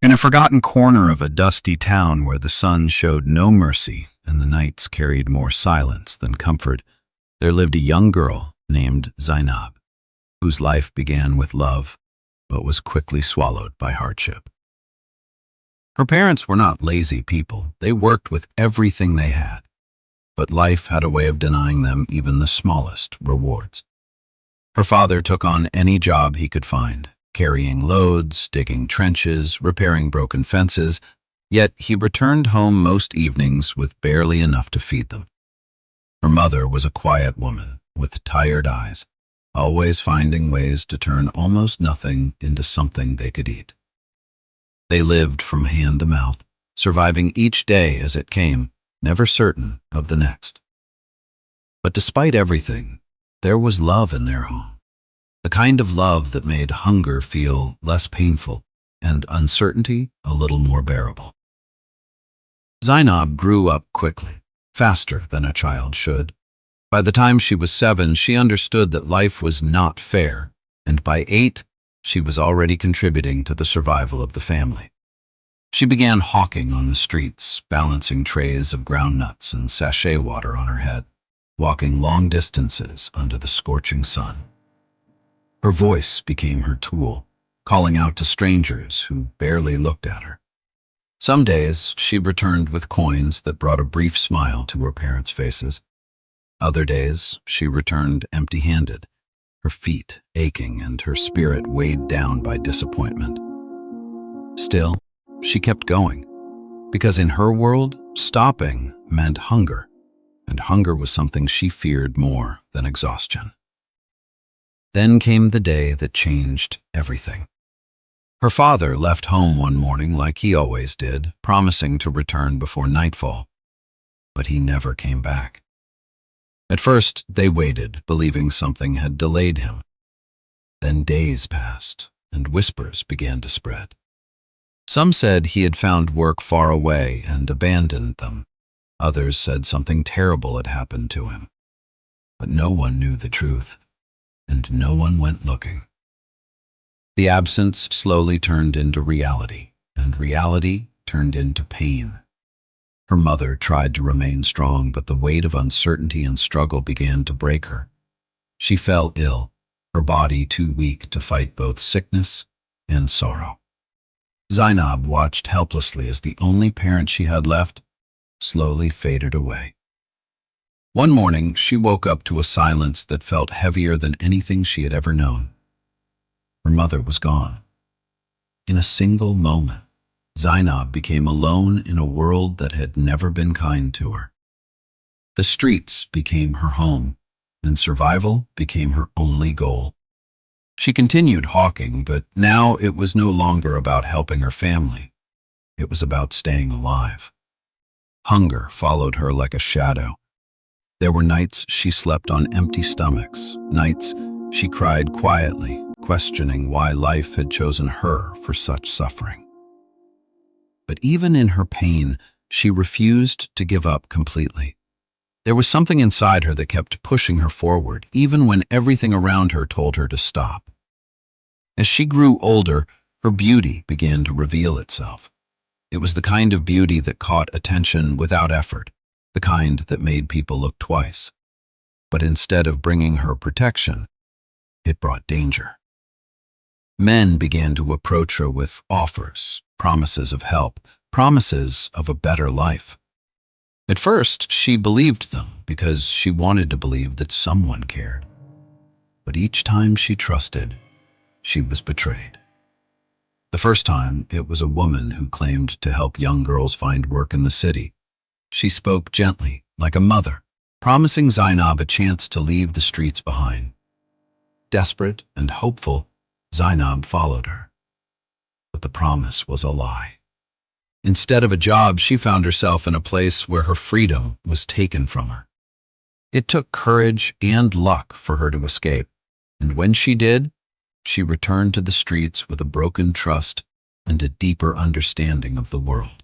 In a forgotten corner of a dusty town where the sun showed no mercy and the nights carried more silence than comfort, there lived a young girl named Zainab, whose life began with love but was quickly swallowed by hardship. Her parents were not lazy people. They worked with everything they had, but life had a way of denying them even the smallest rewards. Her father took on any job he could find, carrying loads, digging trenches, repairing broken fences, yet he returned home most evenings with barely enough to feed them. Her mother was a quiet woman with tired eyes, always finding ways to turn almost nothing into something they could eat. They lived from hand to mouth, surviving each day as it came, never certain of the next. But despite everything, there was love in their home, the kind of love that made hunger feel less painful and uncertainty a little more bearable. Zainab grew up quickly, faster than a child should. By the time she was 7, she understood that life was not fair, and by 8, she was already contributing to the survival of the family. She began hawking on the streets, balancing trays of ground nuts and sachet water on her head, walking long distances under the scorching sun. Her voice became her tool, calling out to strangers who barely looked at her. Some days she returned with coins that brought a brief smile to her parents' faces. Other days she returned empty-handed, her feet aching and her spirit weighed down by disappointment. Still, she kept going, because in her world, stopping meant hunger, and hunger was something she feared more than exhaustion. Then came the day that changed everything. Her father left home one morning like he always did, promising to return before nightfall, but he never came back. At first, they waited, believing something had delayed him. Then days passed, and whispers began to spread. Some said he had found work far away and abandoned them. Others said something terrible had happened to him. But no one knew the truth, and no one went looking. The absence slowly turned into reality, and reality turned into pain. Her mother tried to remain strong, but the weight of uncertainty and struggle began to break her. She fell ill, her body too weak to fight both sickness and sorrow. Zainab watched helplessly as the only parent she had left slowly faded away. One morning, she woke up to a silence that felt heavier than anything she had ever known. Her mother was gone. In a single moment, Zainab became alone in a world that had never been kind to her. The streets became her home, and survival became her only goal. She continued hawking, but now it was no longer about helping her family. It was about staying alive. Hunger followed her like a shadow. There were nights she slept on empty stomachs, nights she cried quietly, questioning why life had chosen her for such suffering. But even in her pain, she refused to give up completely. There was something inside her that kept pushing her forward, even when everything around her told her to stop. As she grew older, her beauty began to reveal itself. It was the kind of beauty that caught attention without effort, the kind that made people look twice. But instead of bringing her protection, it brought danger. Men began to approach her with offers, promises of help, promises of a better life. At first, she believed them because she wanted to believe that someone cared. But each time she trusted, she was betrayed. The first time, it was a woman who claimed to help young girls find work in the city. She spoke gently, like a mother, promising Zainab a chance to leave the streets behind. Desperate and hopeful, Zainab followed her. But the promise was a lie. Instead of a job, she found herself in a place where her freedom was taken from her. It took courage and luck for her to escape, and when she did, she returned to the streets with a broken trust and a deeper understanding of the world.